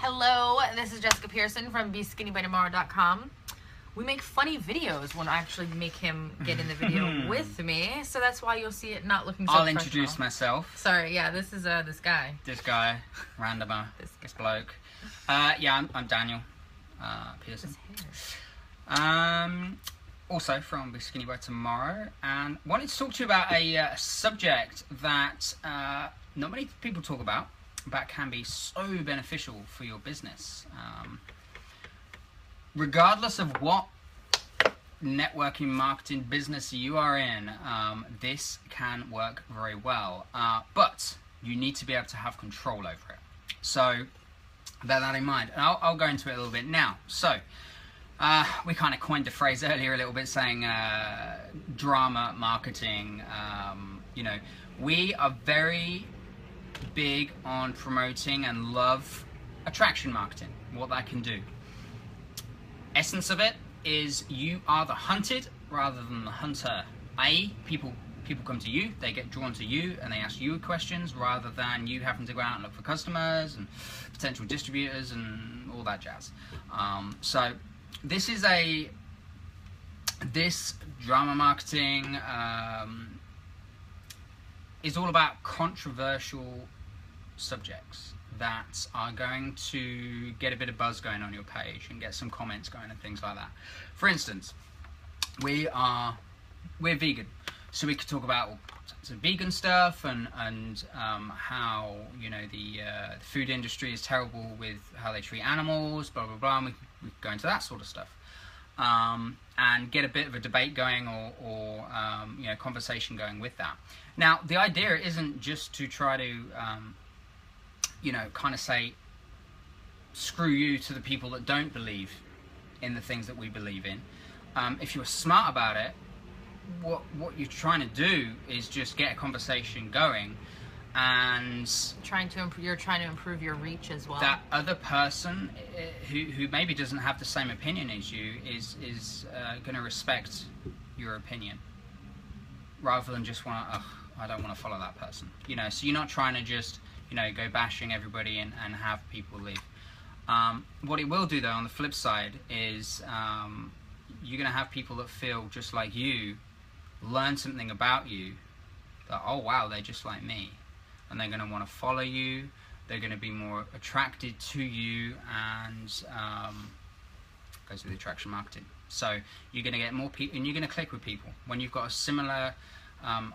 Hello, this is Jessica Pearson from BeSkinnyByTomorrow.com. We make funny videos when I actually make him get in the video with me, so that's why you'll see it not looking so I'll professional. introduce myself. Sorry, yeah, this is this guy. This guy, randomer, this bloke. Yeah, I'm Daniel Pearson. Also from Be Skinny by Tomorrow, and wanted to talk to you about a subject that not many people talk about, but can be so beneficial for your business. Regardless of what networking marketing business you are in, this can work very well, but you need to be able to have control over it. So bear that in mind, and I'll go into it a little bit now. So we kind of coined the phrase earlier a little bit, saying drama marketing. You know, we are very big on promoting and love attraction marketing, what that can do. Essence of it is you are the hunted rather than the hunter, i.e. people come to you, they get drawn to you, and they ask you questions rather than you having to go out and look for customers and potential distributors and all that jazz. So this drama marketing is all about controversial subjects that are going to get a bit of buzz going on your page and get some comments going and things like that. For instance, we're vegan, so we could talk about all sorts of vegan stuff and how, you know, the food industry is terrible with how they treat animals, blah blah blah, and we go into that sort of stuff. And get a bit of a debate going or you know, conversation going with that. Now, the idea isn't just to try to, you know, kind of say, screw you to the people that don't believe in the things that we believe in. If you're smart about it, what you're trying to do is just get a conversation going, and you're trying to improve your reach as well. That other person who maybe doesn't have the same opinion as you is going to respect your opinion, rather than just want to, I don't want to follow that person. You know, so you're not trying to just, you know, go bashing everybody and have people leave. What it will do, though, on the flip side, is you're going to have people that feel just like you, learn something about you, that, oh wow, they're just like me. And they're going to want to follow you, they're going to be more attracted to you, and goes with attraction marketing. So you're going to get more people, and you're going to click with people. When you've got a similar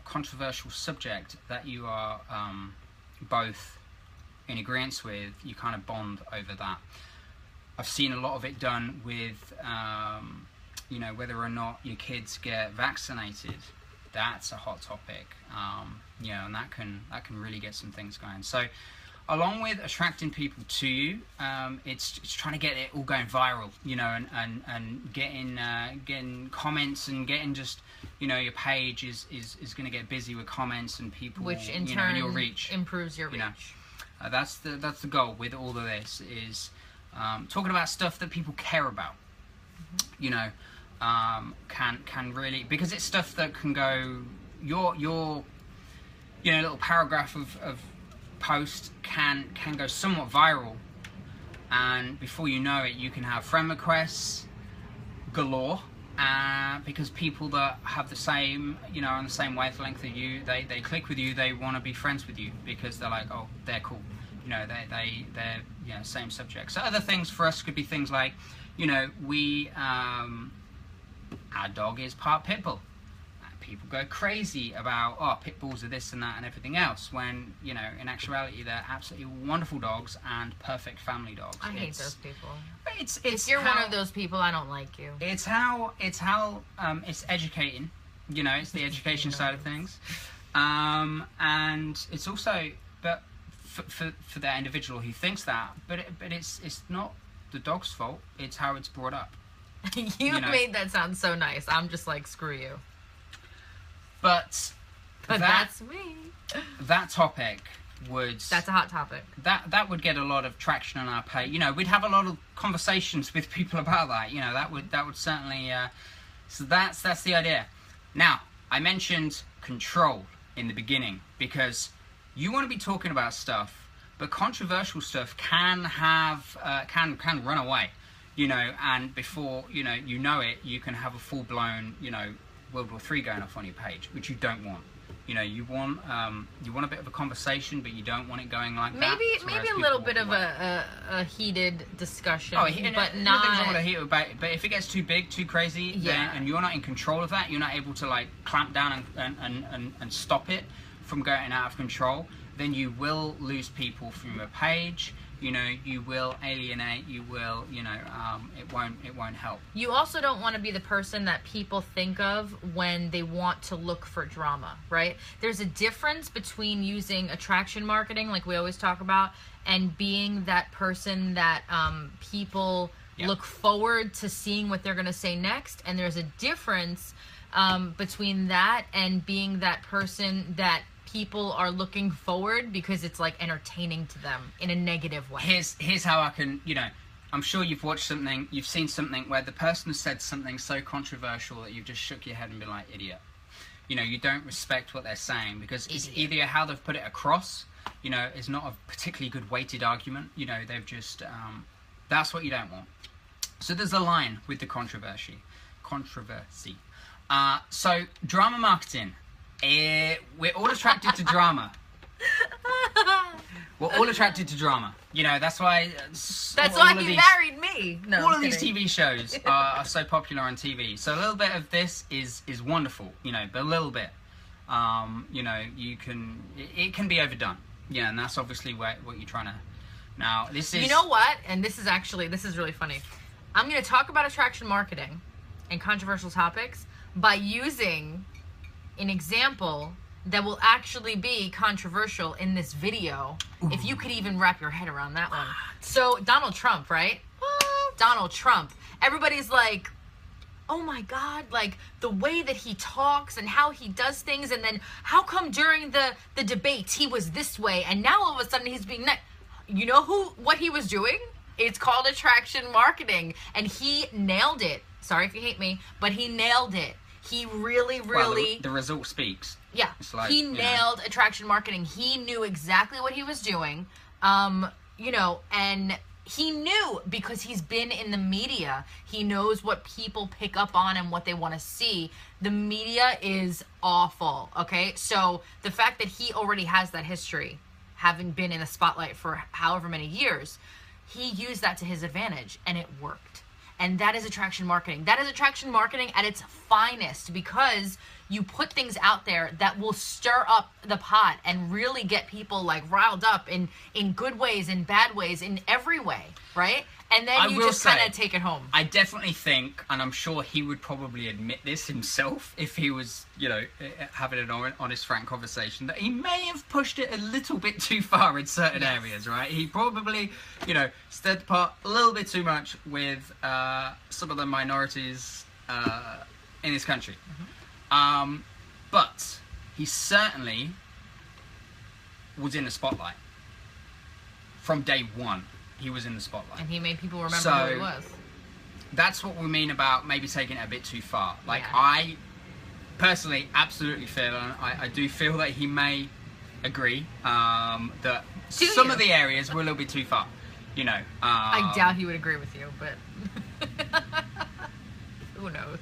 controversial subject that you are both in agreement with, you kind of bond over that. I've seen a lot of it done with, you know, whether or not your kids get vaccinated. That's a hot topic, you know, and that can really get some things going. So, along with attracting people to you, it's trying to get it all going viral, you know, and getting comments and getting just, you know, your page is going to get busy with comments and people, which in you turn know, your reach improves your reach. You know, that's the goal with all of this, is talking about stuff that people care about. You know. Can really, because it's stuff that can go, your you know, little paragraph of post can go somewhat viral, and before you know it, you can have friend requests galore, because people that have the same, you know, on the same wavelength as you, they click with you, they want to be friends with you because they're like, oh, they're cool, you know, they're you know, same subject. So other things for us could be things like, you know, we our dog is part pit bull. People go crazy about, oh, pit bulls are this and that and everything else, when, you know, in actuality they're absolutely wonderful dogs and perfect family dogs. I hate those people. If you're one of those people, I don't like you. It's how it's educating, you know, it's the education side of things, and it's also, but for that individual who thinks that, but it's not the dog's fault. It's how it's brought up. You know? Made that sound so nice. I'm just like, screw you. But that's me. That topic would... That's a hot topic. That would get a lot of traction on our page. You know, we'd have a lot of conversations with people about that. You know, that would certainly... so that's the idea. Now, I mentioned control in the beginning because you want to be talking about stuff but controversial stuff can have can run away, you know, and before you know it, you can have a full-blown, you know, World War III going off on your page, which you don't want. You know, you want a bit of a conversation, but you don't want it going like that. Maybe a little bit of a heated discussion, but not. Nothing's wrong with a heated debate. But if it gets too big, too crazy, then, and you're not in control of that, you're not able to like clamp down and stop it from going out of control, then you will lose people from your page. You know, you will alienate. You will, you know, it won't help. You also don't want to be the person that people think of when they want to look for drama, right? There's a difference between using attraction marketing, like we always talk about, and being that person that people look forward to seeing what they're going to say next. And there's a difference between that and being that person that people are looking forward because it's like entertaining to them in a negative way. Here's how I can, you know, I'm sure you've watched something, you've seen something where the person said something so controversial that you've just shook your head and been like, idiot. You know, you don't respect what they're saying because it's either how they've put it across, you know, is not a particularly good weighted argument. You know, they've just, that's what you don't want. So there's a line with the controversy. So drama marketing. We're all attracted to drama. We're all attracted to drama. You know, that's why... That's why he married me. No, all of these TV shows are so popular on TV. So a little bit of this is wonderful, you know, but a little bit. You know, it can be overdone. Yeah, and that's obviously what you're trying to... Now, this is... You know what? And this is really funny. I'm going to talk about attraction marketing and controversial topics by using an example that will actually be controversial in this video. Ooh. If you could even wrap your head around that one. So Donald Trump, right? Donald Trump. Everybody's like, oh my God, like the way that he talks and how he does things, and then how come during the debates he was this way and now all of a sudden he's being you know what he was doing? It's called attraction marketing, and he nailed it. Sorry if you hate me, but he nailed it. He really... Well, the result speaks. Yeah, like, he nailed attraction marketing. He knew exactly what he was doing, you know, and he knew because he's been in the media. He knows what people pick up on and what they want to see. The media is awful, okay? So the fact that he already has that history, having been in the spotlight for however many years, he used that to his advantage, and it worked. And that is attraction marketing. That is attraction marketing at its finest, because you put things out there that will stir up the pot and really get people like riled up in good ways, in bad ways, in every way, right? And then you just kind of take it home. I definitely think, and I'm sure he would probably admit this himself if he was, you know, having an honest, frank conversation, that he may have pushed it a little bit too far in certain areas, right? He probably, you know, stirred the pot a little bit too much with some of the minorities in this country. Mm-hmm. But he certainly was in the spotlight from day one. He was in the spotlight. And he made people remember who he was. That's what we mean about maybe taking it a bit too far. Like, I personally absolutely feel, and I do feel that he may agree, that some of the areas were a little bit too far. You know. I doubt he would agree with you, but who knows?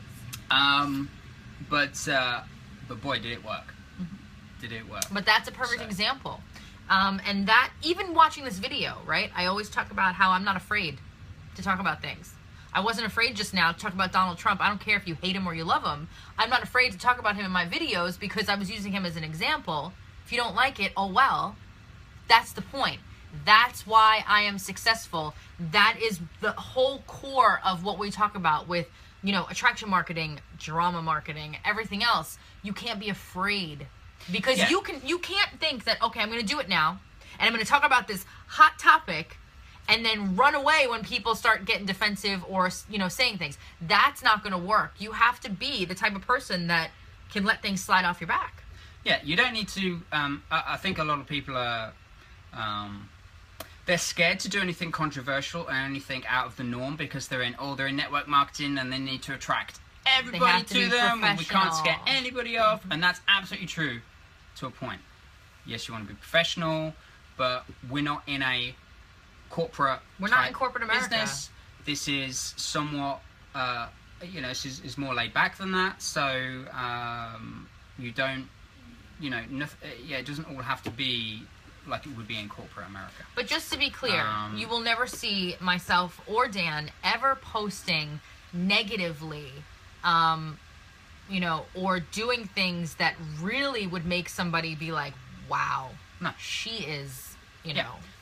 But boy, did it work. Mm-hmm. Did it work. But that's a perfect example. And that, even watching this video, right? I always talk about how I'm not afraid to talk about things. I wasn't afraid just now to talk about Donald Trump. I don't care if you hate him or you love him. I'm not afraid to talk about him in my videos because I was using him as an example. If you don't like it, oh well. That's the point. That's why I am successful. That is the whole core of what we talk about with, you know, attraction marketing, drama marketing, everything else. You can't be afraid. Because you can't think that, okay, I'm going to do it now, and I'm going to talk about this hot topic, and then run away when people start getting defensive or, you know, saying things. That's not going to work. You have to be the type of person that can let things slide off your back. Yeah, you don't need to, I think a lot of people are, they're scared to do anything controversial or anything out of the norm because they're in network marketing and they need to attract everybody to them, and we can't scare anybody off, and that's absolutely true to a point. Yes, you want to be professional, but we're not in a corporate. We're not in corporate America. Business. This is somewhat, this is more laid back than that. So you don't, it doesn't all have to be like it would be in corporate America. But just to be clear, you will never see myself or Dan ever posting negatively, or doing things that really would make somebody be like, wow, no, she is,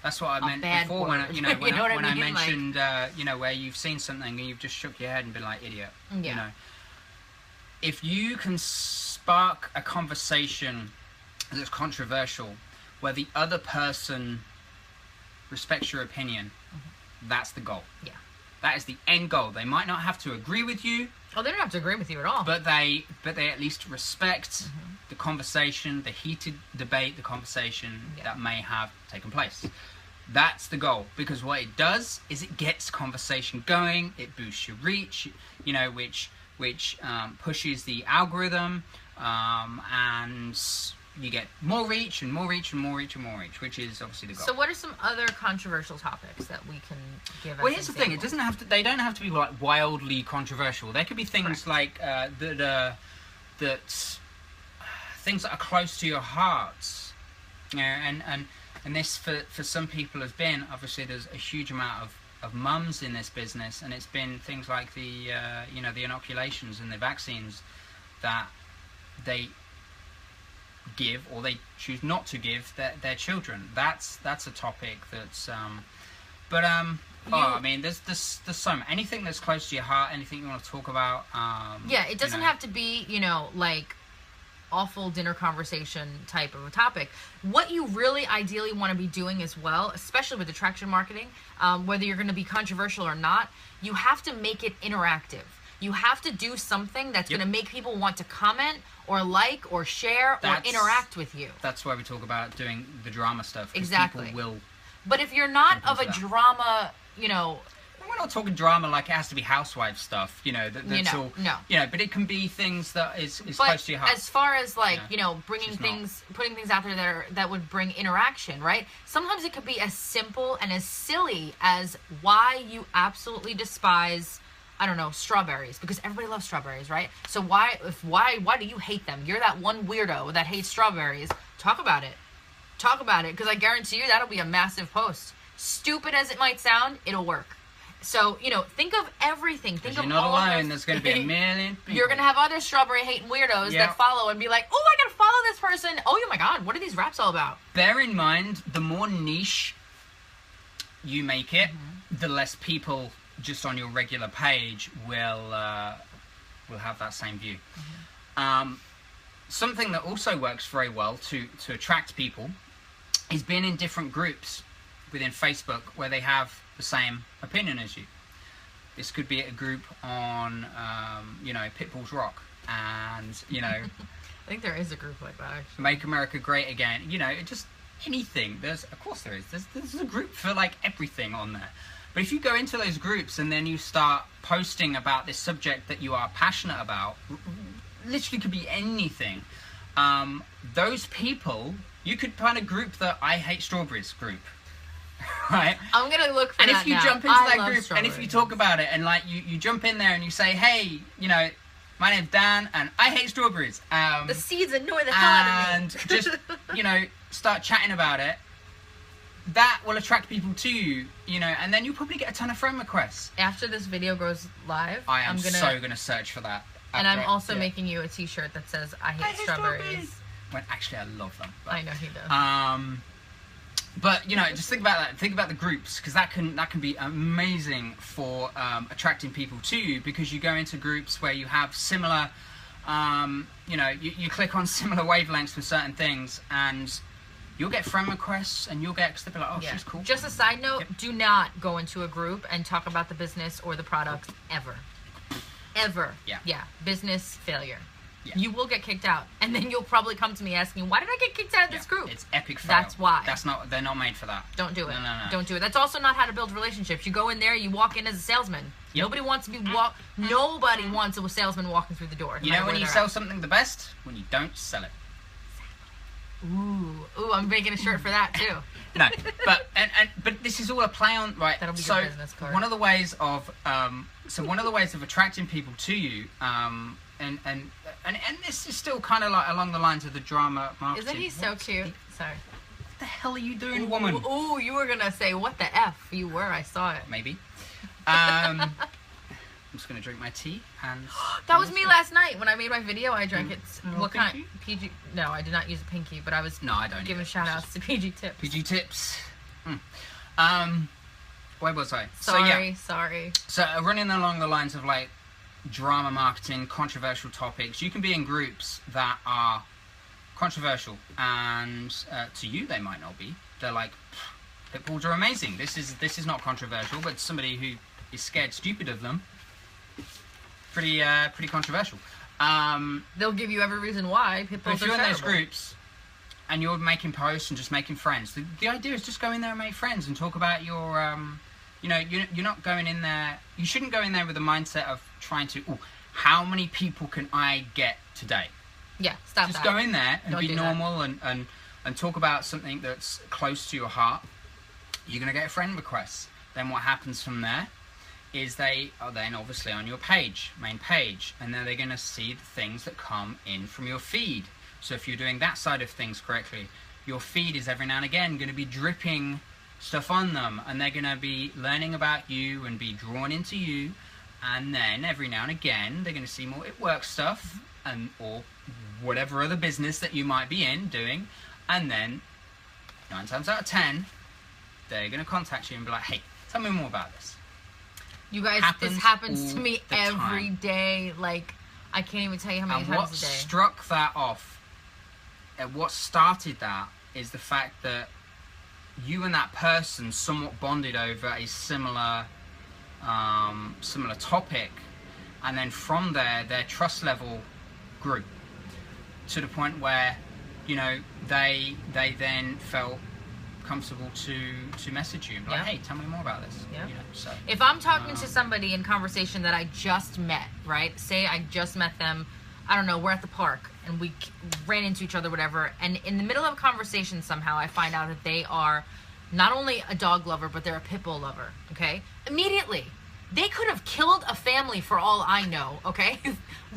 that's what I meant before when I mentioned, where you've seen something and you've just shook your head and been like, idiot. Yeah. If you can spark a conversation that's controversial, where the other person respects your opinion, that's the goal. Yeah. That is the end goal. They might not have to agree with you. Oh, they don't have to agree with you at all. But they at least respect the conversation, the heated debate, the conversation that may have taken place. That's the goal. Because what it does is it gets conversation going. It boosts your reach, which pushes the algorithm, and you get more reach and more reach and more reach and more reach, which is obviously the goal. So what are some other controversial topics that we can give as Well, here's the thing. It doesn't have to. They don't have to be like wildly controversial. There could be things like that things that are close to your heart. And this for some people has been, obviously there's a huge amount of mums in this business, and it's been things like the the inoculations and the vaccines that they give or they choose not to give their children. That's a topic that's I mean there's so much. Anything that's close to your heart, anything you want to talk about. It doesn't have to be like awful dinner conversation type of a topic. What you really ideally want to be doing as well, especially with attraction marketing, whether you're going to be controversial or not, you have to make it interactive. You have to do something that's going to make people want to comment or like or share or interact with you. That's why we talk about doing the drama stuff. Exactly. People will. But if you're not of a drama, we're not talking drama like it has to be housewife stuff, that's all. No. But it can be things that is close to your heart. As far as bringing things, putting things out there that would bring interaction, right? Sometimes it could be as simple and as silly as why you absolutely despise, I don't know, strawberries, because everybody loves strawberries, right? So why do you hate them? You're that one weirdo that hates strawberries. Talk about it, because I guarantee you that'll be a massive post. Stupid as it might sound, it'll work. So, think of everything. Think of you're not alone. There's going to be a million people. You're going to have other strawberry hating weirdos that follow and be like, oh, I got to follow this person. Oh, my God, what are these raps all about? Bear in mind, the more niche you make it, the less people just on your regular page will have that same view. Something that also works very well to attract people is being in different groups within Facebook where they have the same opinion as you. This could be a group on, Pitbull's Rock, and I think there is a group like that. Actually. Make America Great Again. Just anything. Of course there is. There's a group for like everything on there. But if you go into those groups and then you start posting about this subject that you are passionate about, literally could be anything. Those people, you could find a group that I hate strawberries group. Right? I'm gonna look for and that if you now. jump into that group and if you talk about it and like you jump in there and you say, hey, my name's Dan and I hate strawberries. The seeds annoy the hell out of me. And just start chatting about it. That will attract people to you, and then you'll probably get a ton of friend requests. After this video goes live, I'm gonna search for that. And I'm also making you a t-shirt that says I hate strawberries. When actually I love them. But, I know he does. But just think about that. Think about the groups, because that can be amazing for attracting people to you, because you go into groups where you have similar, you click on similar wavelengths for certain things, and you'll get friend requests, and you'll get, because they'll be like, oh, she's cool. Just a side note, do not go into a group and talk about the business or the product ever. Ever. Yeah. Business failure. Yeah. You will get kicked out, and then you'll probably come to me asking, why did I get kicked out of this group? It's epic fail. That's why. They're not made for that. Don't do it. No. Don't do it. That's also not how to build relationships. You go in there, you walk in as a salesman. Yep. Nobody wants a salesman walking through the door. When you sell something the best? When you don't sell it. Ooh, I'm making a shirt for that too. No, but this is all a play on, right? That'll be So your business card. one of the ways of attracting people to you, and this is still kind of like along the lines of the drama marketing. Isn't he so cute? Sorry. What the hell are you doing, woman? Ooh, you were gonna say what the F you were. I saw it. Maybe. I'm just gonna drink my tea and. That was me last night when I made my video. I drank it. What kind? Pinky? PG? No, I did not use a pinky, but I was. No, I don't. Giving shout outs to PG Tips. PG Tips. Where was I? Sorry. So running along the lines of like drama marketing, controversial topics, you can be in groups that are controversial, and to you they might not be. They're like, pit bulls are amazing. This is not controversial, but somebody who is scared stupid of them, pretty controversial. They'll give you every reason why pit bulls if you're are in those terrible. groups and you're making posts and just making friends, the idea is just go in there and make friends and talk about your you're not going in there, you shouldn't go in there with the mindset of trying to, how many people can I get today? Yeah, stop just that. go in there and Don't be do normal and talk about something that's close to your heart. You're going to get friend requests. Then what happens from there is they are then obviously on your main page, and then they're going to see the things that come in from your feed. So if you're doing that side of things correctly, your feed is every now and again going to be dripping stuff on them, and they're going to be learning about you and be drawn into you, and then every now and again they're going to see more It Works stuff or whatever other business that you might be in doing, and then 9 times out of 10 they're going to contact you and be like, hey, tell me more about this. You guys, this happens to me every day. Like, I can't even tell you how many times a day. What struck that off, and what started that, is the fact that you and that person somewhat bonded over a similar topic, and then from there, their trust level grew to the point where, they then felt comfortable to message you and be like, hey, tell me more about this. Yeah. So if I'm talking to somebody in conversation that I just met, right? Say I just met them, I don't know, we're at the park and we ran into each other, whatever, and in the middle of a conversation somehow I find out that they are not only a dog lover, but they're a pit bull lover, okay? Immediately. They could have killed a family for all I know, okay?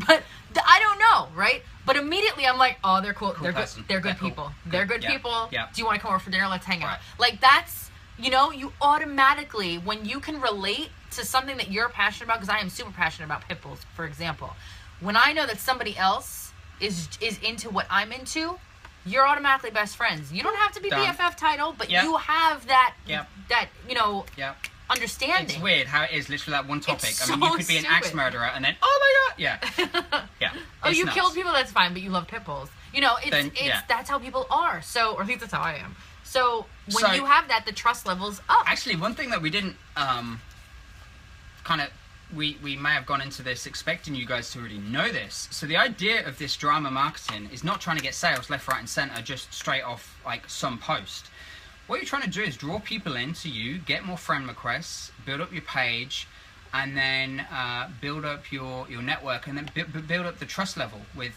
But I don't know, right? But immediately I'm like, oh, they're cool. They're good. They're good people. They're good people. Yeah. Do you want to come over for dinner? Let's hang out. Right. Like, that's, you automatically, when you can relate to something that you're passionate about, because I am super passionate about pit bulls, for example. When I know that somebody else is into what I'm into, you're automatically best friends. You don't have to be BFF title, but you have that, understanding. It's weird how it is literally that one topic. It's I mean, you so could be an stupid. axe murderer and then, oh my god, yeah. Oh, It's you nuts. killed people, that's fine, but you love pit bulls. That's how people are. So, or at least that's how I am. So, when you have that, the trust level's up. Actually, one thing that we didn't we may have gone into this expecting you guys to already know this. So the idea of this drama marketing is not trying to get sales left, right and center just straight off like some post. What you're trying to do is draw people into you, get more friend requests, build up your page, and then build up your network, and then build up the trust level with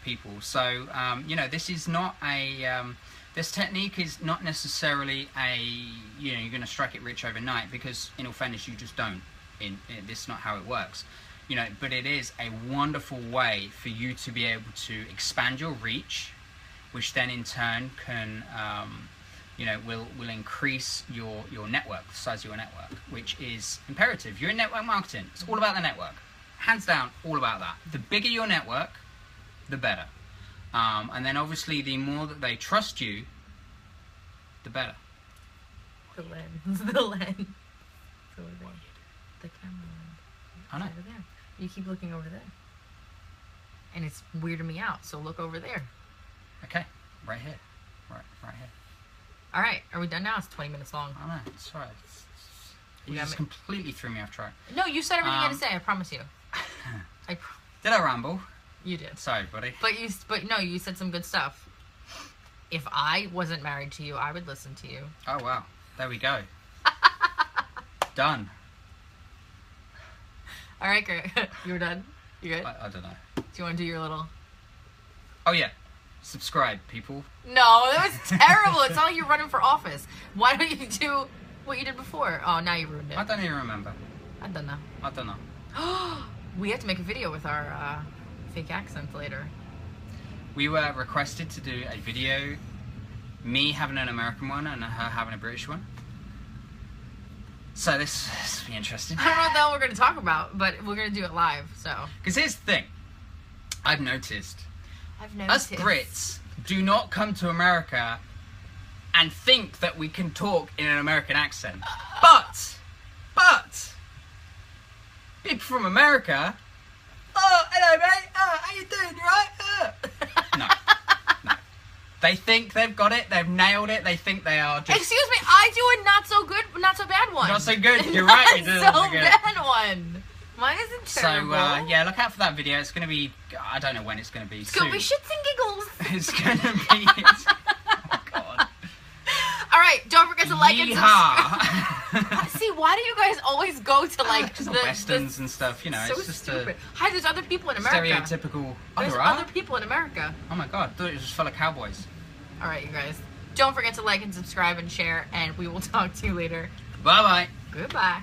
people. So this is not a this technique is not necessarily you're going to strike it rich overnight, because in all fairness you just don't. This is not how it works, but it is a wonderful way for you to be able to expand your reach, which then in turn can will increase your network, the size of your network, which is imperative. You're in network marketing. It's all about the network. Hands down, all about that. The bigger your network, the better. And then obviously the more that they trust you, the better. The lens. The lens. The camera lens. I know. Over there. You keep looking over there. And it's weirding me out, so look over there. Okay. Right here. Right here. All right, are we done now? It's 20 minutes long. I know, it's all right. You just completely threw me off track. No, you said everything you had to say, I promise you. Did I ramble? You did. Sorry, buddy. But no, you said some good stuff. If I wasn't married to you, I would listen to you. Oh, wow. There we go. Done. All right, Greg. You were done? You good? I don't know. Do you want to do your little... Oh, yeah. Subscribe, people. No, that was terrible. It's not like you're running for office. Why don't you do what you did before? Oh, now you ruined it. I don't even remember. I don't know. I don't know. We have to make a video with our fake accents later. We were requested to do a video, me having an American one and her having a British one. So this will be interesting. I don't know what the hell we're going to talk about, but we're going to do it live, so. Because here's the thing. I've noticed. Us Brits do not come to America and think that we can talk in an American accent. But, people from America, oh, hello mate, oh, how you doing, you right? No. They think they've got it, they've nailed it, they think they are just... Excuse me, I do a not so good, not so bad one. Not so good, you're right, you do Not so so good. bad one. Mine isn't terrible. So, yeah, look out for that video. It's going to be, I don't know when it's going to be. It's going to be shits and giggles. It's going to be, oh God. All right, don't forget to like and Yeehaw. subscribe. See, why do you guys always go to like the westerns and stuff, you know, so it's just stupid. Hi, there's other people in America. Stereotypical. There's other people in America. Oh my God, I thought it was just full of cowboys. All right, you guys. Don't forget to like and subscribe and share, and we will talk to you later. Bye-bye. Goodbye.